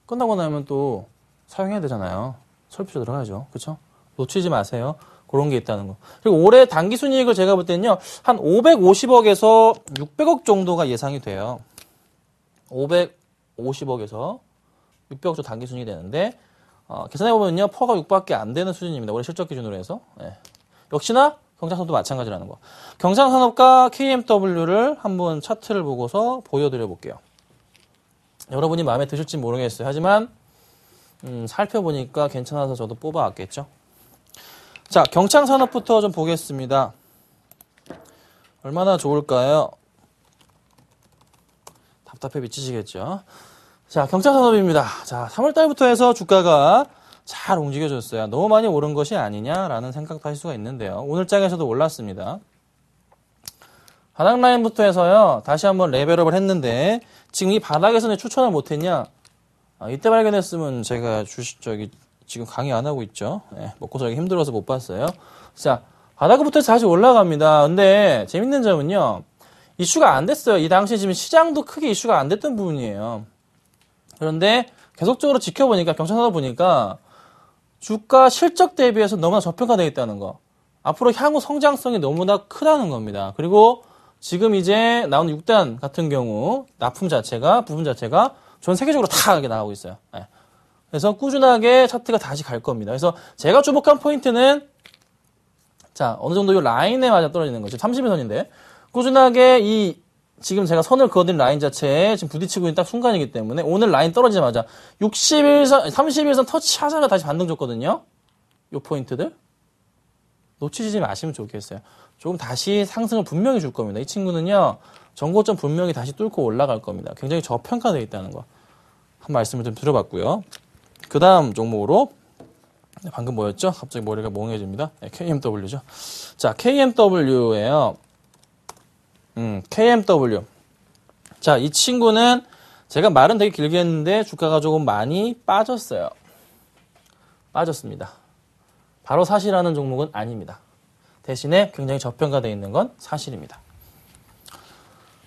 Speaker 2: 끝나고 나면 또 사용해야 되잖아요. 설비 투자 들어가야죠. 그렇죠? 놓치지 마세요. 그런 게 있다는 거. 그리고 올해 단기 순이익을 제가 볼 때는요. 한 550억에서 600억 정도가 예상이 돼요. 550억에서 600억 정도 단기 순이익이 되는데 계산해보면요. 퍼가 6밖에 안 되는 수준입니다. 올해 실적 기준으로 해서. 네. 역시나 경창산업도 마찬가지라는 거. 경창산업과 KMW를 한번 차트를 보고서 보여드려 볼게요. 여러분이 마음에 드실지 모르겠어요. 하지만 살펴보니까 괜찮아서 저도 뽑아왔겠죠. 자, 경창산업부터 좀 보겠습니다. 얼마나 좋을까요? 답답해 미치시겠죠. 자, 경창산업입니다. 자, 3월달부터 해서 주가가 잘 움직여줬어요. 너무 많이 오른 것이 아니냐라는 생각도 할 수가 있는데요. 오늘 장에서도 올랐습니다. 바닥 라인부터 해서요. 다시 한번 레벨업을 했는데 지금 이 바닥에서는 추천을 못했냐? 이때 발견했으면 제가 지금 강의 안 하고 있죠. 네, 먹고 살기 힘들어서 못 봤어요. 자, 바닥부터 다시 올라갑니다. 근데 재밌는 점은요. 이슈가 안 됐어요. 이 당시 지금 시장도 크게 이슈가 안 됐던 부분이에요. 그런데 계속적으로 지켜보니까 경찰산업 보니까 주가 실적 대비해서 너무나 저평가되어 있다는 거. 앞으로 향후 성장성이 너무나 크다는 겁니다. 그리고 지금 이제 나오는 6단 같은 경우 부품 자체가 전 세계적으로 다 이렇게 나오고 있어요. 네. 그래서 꾸준하게 차트가 다시 갈 겁니다. 그래서 제가 주목한 포인트는 자, 어느 정도 이 라인에 맞아 떨어지는 거죠. 30일선인데 꾸준하게 지금 제가 선을 그어드린 라인 자체에 지금 부딪히고 있는 딱 순간이기 때문에 오늘 라인 떨어지자마자 30일선 터치하자마자 다시 반등 줬거든요. 요 포인트들 놓치지 마시면 좋겠어요. 조금 다시 상승을 분명히 줄 겁니다. 이 친구는요. 전고점 분명히 다시 뚫고 올라갈 겁니다. 굉장히 저평가되어 있다는 거 한 말씀을 좀 드려봤고요. 그 다음 종목으로 방금 뭐였죠? 갑자기 머리가 멍해집니다. 네, KMW죠. 자, KMW예요. KMW. 자, 이 친구는 제가 말은 되게 길게 했는데 주가가 조금 많이 빠졌어요. 빠졌습니다. 바로 사실하는 종목은 아닙니다. 대신에 굉장히 저평가되어 있는 건 사실입니다.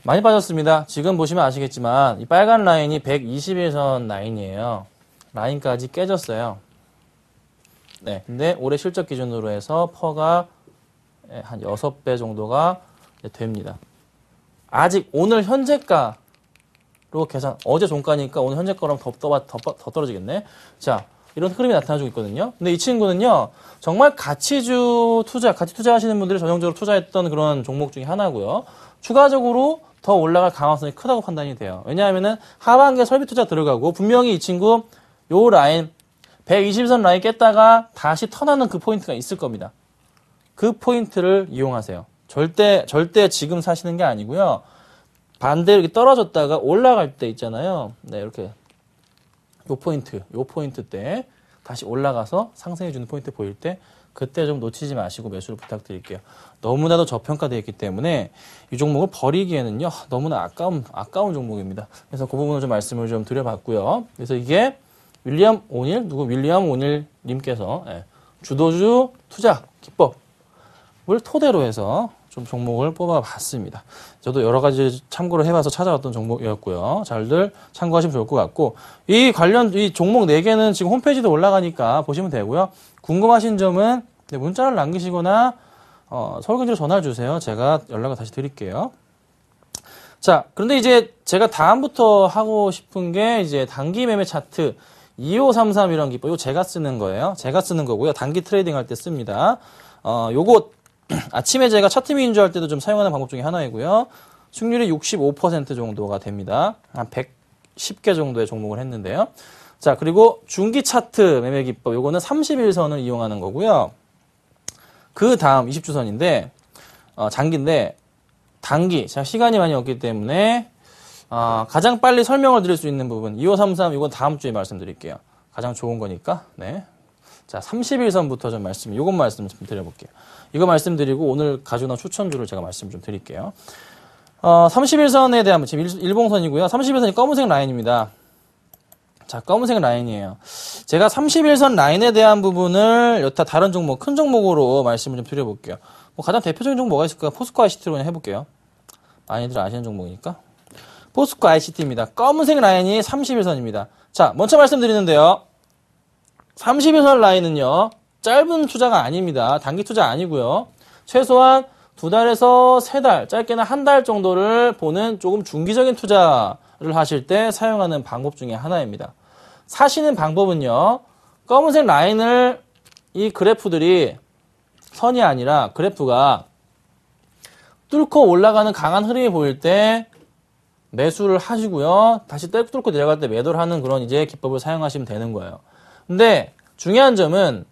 Speaker 2: 많이 빠졌습니다. 지금 보시면 아시겠지만 이 빨간 라인이 121선 라인이에요. 라인까지 깨졌어요. 네, 근데 올해 실적 기준으로 해서 퍼가 한 6배 정도가 됩니다. 아직 오늘 현재가로 계산, 어제 종가니까 오늘 현재가로 더 떨어지겠네. 자, 이런 흐름이 나타나고 있거든요. 근데 이 친구는요, 정말 가치 투자하시는 분들이 전형적으로 투자했던 그런 종목 중에 하나고요. 추가적으로 더 올라갈 가능성이 크다고 판단이 돼요. 왜냐하면은 하반기에 설비 투자 들어가고 분명히 이 친구 요 라인 120선 라인 깼다가 다시 턴하는 그 포인트가 있을 겁니다. 그 포인트를 이용하세요. 절대 지금 사시는 게 아니고요. 반대로 이렇게 떨어졌다가 올라갈 때 있잖아요. 네, 이렇게 요 포인트 때 다시 올라가서 상승해주는 포인트 보일 때 그때 좀 놓치지 마시고 매수를 부탁드릴게요. 너무나도 저평가되어 있기 때문에 이 종목을 버리기에는요, 너무나 아까운 종목입니다. 그래서 그 부분을 좀 말씀을 좀 드려봤고요. 그래서 이게 윌리엄 오닐 님께서 주도주 투자 기법을 토대로 해서 좀 종목을 뽑아봤습니다. 저도 여러 가지 참고를 해봐서 찾아왔던 종목이었고요. 잘들 참고하시면 좋을 것 같고, 이 종목 4개는 지금 홈페이지도 올라가니까 보시면 되고요. 궁금하신 점은 문자를 남기시거나 서울경제로 전화를 주세요. 제가 연락을 다시 드릴게요. 자, 그런데 이제 제가 다음부터 하고 싶은 게 이제 단기 매매 차트 2533이라는 기법, 이거 제가 쓰는 거예요. 제가 쓰는 거고요. 단기 트레이딩 할 때 씁니다. 요거 아침에 제가 차트 미인주 할 때도 좀 사용하는 방법 중에 하나이고요. 승률이 65% 정도가 됩니다. 한 110개 정도의 종목을 했는데요. 자, 그리고 중기 차트 매매 기법, 요거는 31선을 이용하는 거고요. 그 다음 20주선인데, 장기인데, 단기, 제가 시간이 많이 없기 때문에, 가장 빨리 설명을 드릴 수 있는 부분, 2533, 이건 다음 주에 말씀드릴게요. 가장 좋은 거니까, 네. 자, 31선부터 요건 말씀 좀 드려볼게요. 이거 말씀드리고 오늘 가지고 나온 추천주를 제가 말씀 좀 드릴게요. 31선에 대한, 지금 일봉선이고요. 31선이 검은색 라인입니다. 자, 검은색 라인이에요. 제가 31선 라인에 대한 부분을 여타 다른 종목, 큰 종목으로 말씀을 좀 드려볼게요. 가장 대표적인 종목 뭐가 있을까? 포스코 ICT로 그냥 해볼게요. 많이들 아시는 종목이니까. 포스코 ICT입니다. 검은색 라인이 31선입니다. 자, 먼저 말씀드리는데요. 31선 라인은요, 짧은 투자가 아닙니다. 단기 투자 아니고요. 최소한 2달에서 3달, 짧게는 1달 정도를 보는 조금 중기적인 투자를 하실 때 사용하는 방법 중에 하나입니다. 사시는 방법은요, 검은색 라인을 이 그래프들이 선이 아니라 그래프가 뚫고 올라가는 강한 흐름이 보일 때 매수를 하시고요. 다시 뚫고 내려갈 때 매도를 하는 그런 이제 기법을 사용하시면 되는 거예요. 근데 중요한 점은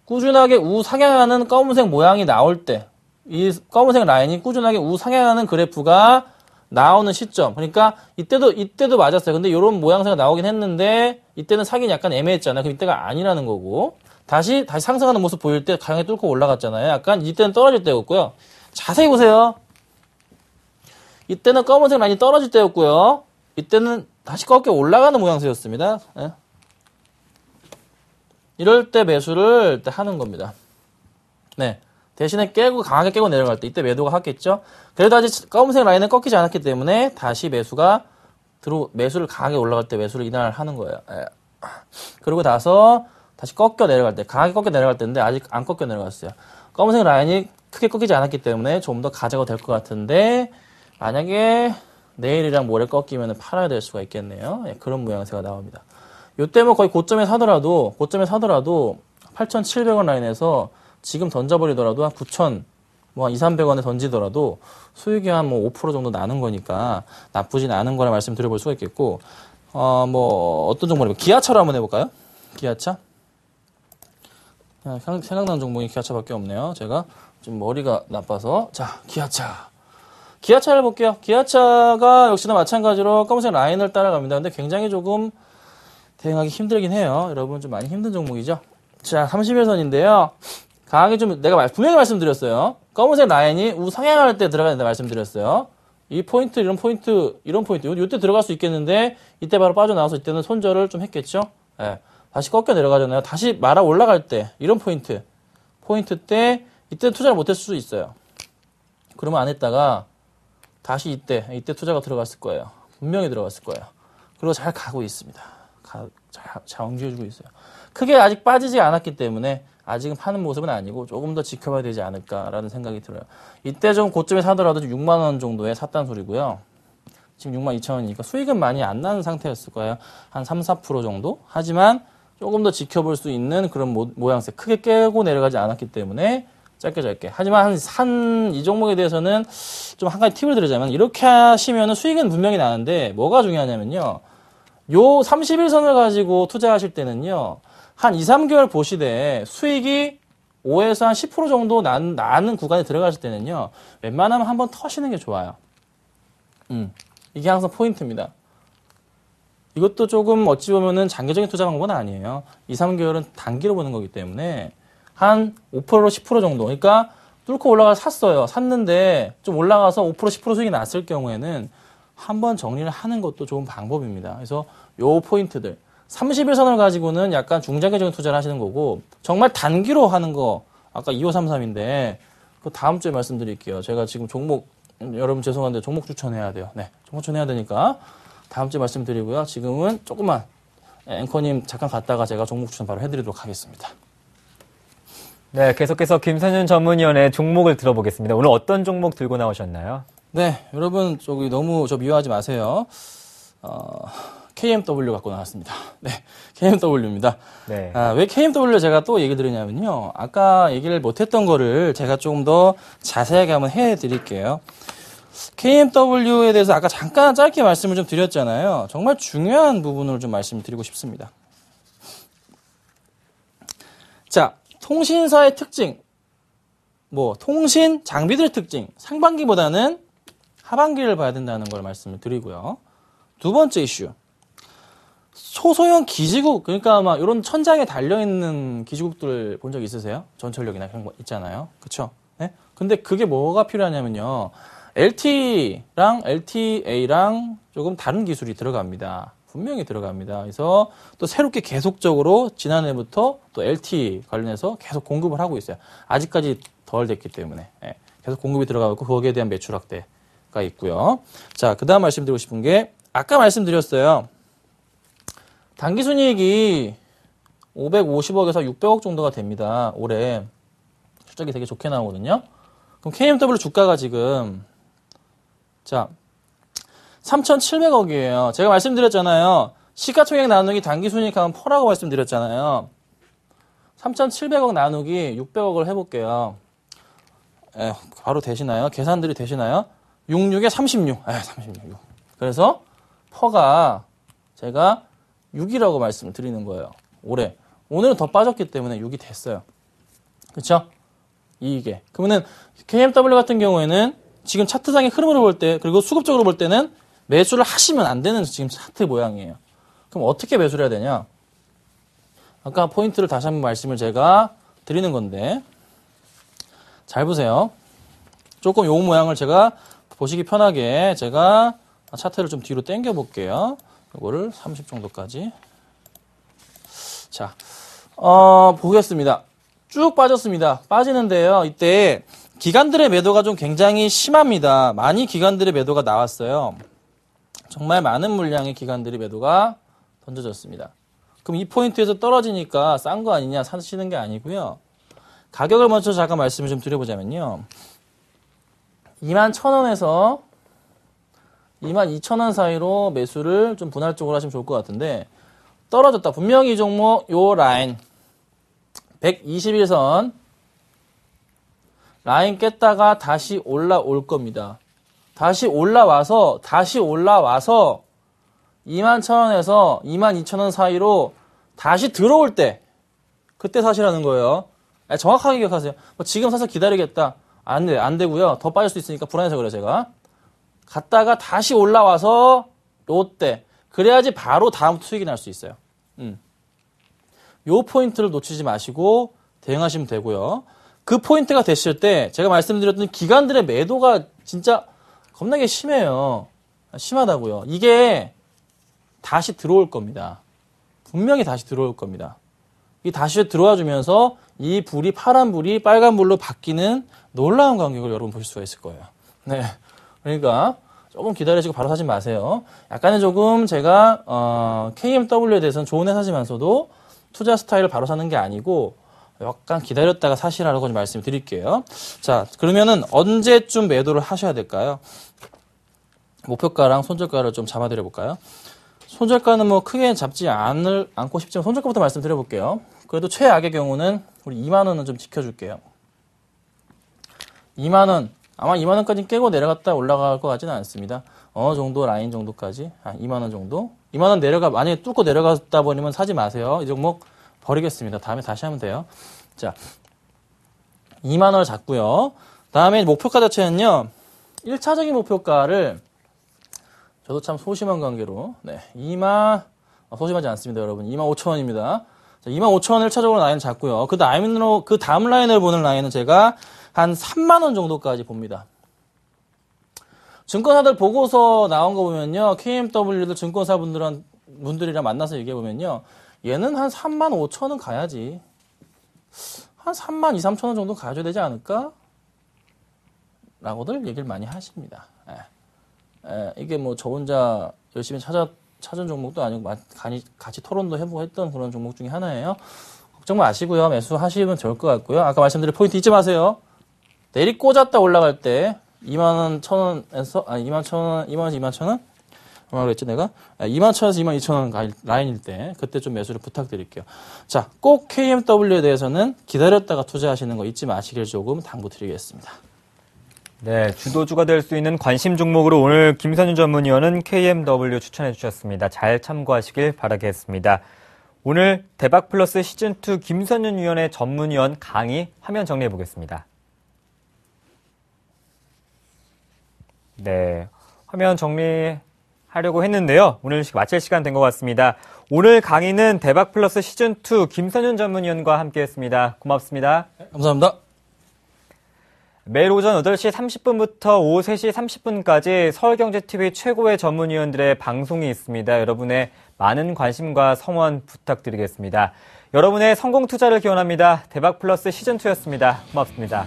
Speaker 2: 꾸준하게 우상향하는 검은색 모양이 나올 때, 이 검은색 라인이 꾸준하게 우상향하는 그래프가 나오는 시점. 그러니까 이때도 맞았어요. 근데 이런 모양새가 나오긴 했는데 이때는 사기는 약간 애매했잖아요. 그럼 이때가 아니라는 거고, 다시 상승하는 모습 보일 때 강하게 뚫고 올라갔잖아요. 약간 이때는 떨어질 때였고요. 자세히 보세요. 이때는 검은색 라인이 떨어질 때였고요. 이때는 다시 꺾여 올라가는 모양새였습니다. 네. 이럴 때 매수를 하는 겁니다. 네. 대신에 강하게 깨고 내려갈 때 이때 매도가 하겠죠. 그래도 아직 검은색 라인은 꺾이지 않았기 때문에 다시 매수를 강하게 올라갈 때 매수를 이날하는 거예요. 예. 그리고 나서 다시 꺾여 내려갈 때, 강하게 꺾여 내려갈 때인데 아직 안 꺾여 내려갔어요. 검은색 라인이 크게 꺾이지 않았기 때문에 좀 더 가져가 될 것 같은데, 만약에 내일이랑 모레 꺾이면 팔아야 될 수가 있겠네요. 예, 그런 모양새가 나옵니다. 요때 뭐 거의 고점에 사더라도 8,700원 라인에서 지금 던져버리더라도 한 9,000, 한 2,300원에 던지더라도 수익이 한 5% 정도 나는 거니까 나쁘진 않은 거라 말씀드려볼 수가 있겠고, 어떤 종목이면 기아차로 한번 해볼까요? 기아차? 생각나는 종목이 기아차밖에 없네요. 제가 좀 머리가 나빠서. 자, 기아차를 볼게요. 기아차가 역시나 마찬가지로 검은색 라인을 따라갑니다. 근데 굉장히 조금 대응하기 힘들긴 해요. 여러분 좀 많이 힘든 종목이죠. 자, 31선인데요. 강하게 좀 내가 분명히 말씀드렸어요. 검은색 라인이 우상향할 때 들어가야 된다 말씀드렸어요. 이 포인트, 이런 포인트, 이때 들어갈 수 있겠는데 이때 바로 빠져나와서 이때는 손절을 좀 했겠죠. 예. 다시 꺾여 내려가잖아요. 다시 말아 올라갈 때 이런 포인트 때 이때 투자를 못했을 수 있어요. 그러면 안 했다가 다시 이때 투자가 들어갔을 거예요. 분명히 들어갔을 거예요. 그리고 잘 가고 있습니다. 잘 정지해주고 있어요. 크게 아직 빠지지 않았기 때문에 아직은 파는 모습은 아니고 조금 더 지켜봐야 되지 않을까라는 생각이 들어요. 이때 좀 고점에 사더라도 6만 원 정도에 샀다는 소리고요. 지금 6만 2천 원이니까 수익은 많이 안 나는 상태였을 거예요. 한 3, 4% 정도? 하지만 조금 더 지켜볼 수 있는 그런 모양새. 크게 깨고 내려가지 않았기 때문에 짧게. 하지만 이 종목에 대해서는 좀 한 가지 팁을 드리자면 이렇게 하시면 수익은 분명히 나는데 뭐가 중요하냐면요. 요 31선을 가지고 투자하실 때는요. 한 2, 3개월 보시되 수익이 5에서 한 10% 정도 나는 구간에 들어가실 때는요. 웬만하면 한번 터시는 게 좋아요. 이게 항상 포인트입니다. 이것도 조금 어찌 보면은 장기적인 투자 방법은 아니에요. 2, 3개월은 단기로 보는 거기 때문에 한 5%, 10% 정도. 그러니까 뚫고 올라가서 샀어요. 샀는데 좀 올라가서 5%, 10% 수익이 났을 경우에는 한번 정리를 하는 것도 좋은 방법입니다. 그래서 요 포인트들. 31선을 가지고는 약간 중장기적인 투자를 하시는 거고 정말 단기로 하는 거 아까 2533인데 그 다음 주에 말씀드릴게요. 제가 지금 종목 여러분 죄송한데 종목 추천해야 돼요. 네, 종목 추천해야 되니까 다음 주에 말씀드리고요. 지금은 조금만 앵커님 잠깐 갔다가 제가 종목 추천 바로 해드리도록 하겠습니다.
Speaker 1: 네, 계속해서 김선윤 전문위원의 종목을 들어보겠습니다. 오늘 어떤 종목 들고 나오셨나요?
Speaker 2: 네, 여러분 저기 너무 미워하지 마세요. KMW 갖고 나왔습니다. 네, KMW입니다.
Speaker 1: 네.
Speaker 2: 왜 KMW를 제가 또 얘기 드리냐면요. 아까 얘기를 못했던 거를 제가 조금 더 자세하게 한번 해드릴게요. KMW에 대해서 아까 잠깐 짧게 말씀을 좀 드렸잖아요. 정말 중요한 부분을 좀 말씀드리고 싶습니다. 자, 통신사의 특징, 통신 장비들의 특징, 상반기보다는 하반기를 봐야 된다는 걸 말씀을 드리고요. 두 번째 이슈. 소소형 기지국, 그러니까 막 이런 천장에 달려있는 기지국들 본 적 있으세요? 전철역이나 그런 거 있잖아요. 그쵸? 네? 근데 그게 뭐가 필요하냐면요. LT랑 LTA랑 조금 다른 기술이 들어갑니다. 분명히 들어갑니다. 그래서 또 새롭게 계속적으로 지난해부터 또 LTE 관련해서 계속 공급을 하고 있어요. 아직까지 덜 됐기 때문에. 네. 계속 공급이 들어가고 있고 거기에 대한 매출 확대가 있고요. 자, 그 다음 말씀드리고 싶은 게 아까 말씀드렸어요. 당기순이익이 550억에서 600억 정도가 됩니다. 올해 실적이 되게 좋게 나오거든요. 그럼 KMW 주가가 지금 3,700억이에요. 제가 말씀드렸잖아요. 시가총액 나누기 당기순이익하면 퍼라고 말씀드렸잖아요. 3,700억 나누기 600억을 해볼게요. 바로 되시나요? 계산들이 되시나요? 66에 36. 36. 그래서 퍼가 제가 6이라고 말씀을 드리는 거예요. 올해. 오늘은 더 빠졌기 때문에 6이 됐어요. 그렇죠? 이익에. 그러면은 KMW 같은 경우에는 지금 차트상의 흐름으로 볼 때 그리고 수급적으로 볼 때는 매수를 하시면 안 되는 지금 차트 모양이에요. 그럼 어떻게 매수를 해야 되냐? 아까 포인트를 다시 한번 말씀을 제가 드리는 건데 잘 보세요. 조금 요 모양을 제가 보시기 편하게 제가 차트를 좀 뒤로 당겨 볼게요. 이거를 30 정도까지. 자, 보겠습니다. 쭉 빠졌습니다. 빠지는데요. 이때 기관들의 매도가 좀 굉장히 심합니다. 많이 기관들의 매도가 나왔어요. 정말 많은 물량의 기관들의 매도가 던져졌습니다. 그럼 이 포인트에서 떨어지니까 싼 거 아니냐 사시는 게 아니고요. 가격을 먼저 잠깐 말씀을 좀 드려보자면요. 21,000원에서 22,000원 사이로 매수를 좀 분할적으로 하시면 좋을 것 같은데 떨어졌다. 분명히 이 종목 요 라인 121선 라인 깼다가 다시 올라올 겁니다. 다시 올라와서 21,000원에서 22,000원 사이로 다시 들어올 때 그때 사시라는 거예요. 정확하게 기억하세요. 지금 사서 기다리겠다. 안 되고요. 더 빠질 수 있으니까 불안해서 그래요, 제가. 갔다가 다시 올라와서 요때 그래야지 바로 다음 수익이 날 수 있어요. 요 포인트를 놓치지 마시고 대응하시면 되고요. 그 포인트가 됐을 때 제가 말씀드렸던 기관들의 매도가 진짜 겁나게 심해요. 심하다고요. 이게 다시 들어올 겁니다. 분명히 다시 들어올 겁니다. 이 다시 들어와 주면서 이 불이 파란 불이 빨간 불로 바뀌는 놀라운 간격을 여러분 보실 수가 있을 거예요. 네. 그러니까 조금 기다리시고 바로 사지 마세요. 약간은 조금 제가 KMW에 대해서는 좋은 회사지만서도 투자 스타일을 바로 사는 게 아니고 약간 기다렸다가 사시라고 좀 말씀드릴게요. 자, 그러면은 언제쯤 매도를 하셔야 될까요? 목표가랑 손절가를 좀 잡아드려 볼까요? 손절가는 뭐 크게 잡지 않고 싶지만 손절가부터 말씀드려 볼게요. 그래도 최악의 경우는 우리 2만 원은 좀 지켜줄게요. 2만 원, 아마 2만 원까지 깨고 내려갔다 올라갈 것 같지는 않습니다. 어느 정도 라인 정도까지, 2만 원 정도. 2만 원 만약에 뚫고 내려갔다 버리면 사지 마세요. 이 종목 버리겠습니다. 다음에 다시 하면 돼요. 자, 2만 원을 잡고요. 다음에 목표가 자체는요, 1차적인 목표가를 저도 참 소심한 관계로, 네, 소심하지 않습니다, 여러분. 2만 5천 원입니다. 자, 2만 5천 원 1차적으로 라인 잡고요. 그 다음 라인을 보는 라인은 제가 한 3만 원 정도까지 봅니다. 증권사들 보고서 나온 거 보면요, KMW들 증권사 분들이랑 만나서 얘기해 보면요, 얘는 한 3만 5천 원 가야지. 한 3만 2, 3천 원 정도 가져야 되지 않을까? 라고들 얘기를 많이 하십니다. 이게 뭐 저 혼자 열심히 찾은 종목도 아니고 같이 토론도 해보고 했던 그런 종목 중에 하나예요. 걱정 마시고요. 매수하시면 좋을 것 같고요. 아까 말씀드린 포인트 잊지 마세요. 내리 꽂았다 올라갈 때 2만 1,000원에서 2만 1,000원, 2만 2만 1,000원? 뭐라고 했지 내가? 2만 1,000원에서 2만 2,000원 라인일 때 그때 좀 매수를 부탁드릴게요. 자, 꼭 KMW에 대해서는 기다렸다가 투자하시는 거 잊지 마시길 조금 당부드리겠습니다.
Speaker 1: 네, 주도주가 될 수 있는 관심 종목으로 오늘 김선윤 전문위원은 KMW 추천해 주셨습니다. 잘 참고하시길 바라겠습니다. 오늘 대박플러스 시즌2 김선윤 위원의 전문위원 강의 화면 정리해 보겠습니다. 네, 화면 정리하려고 했는데요. 오늘 마칠 시간 된 것 같습니다. 오늘 강의는 대박플러스 시즌2 김선윤 전문위원과 함께했습니다. 고맙습니다.
Speaker 2: 네, 감사합니다.
Speaker 1: 매일 오전 8시 30분부터 오후 3시 30분까지 서울경제TV 최고의 전문위원들의 방송이 있습니다. 여러분의 많은 관심과 성원 부탁드리겠습니다. 여러분의 성공 투자를 기원합니다. 대박플러스 시즌2였습니다. 고맙습니다.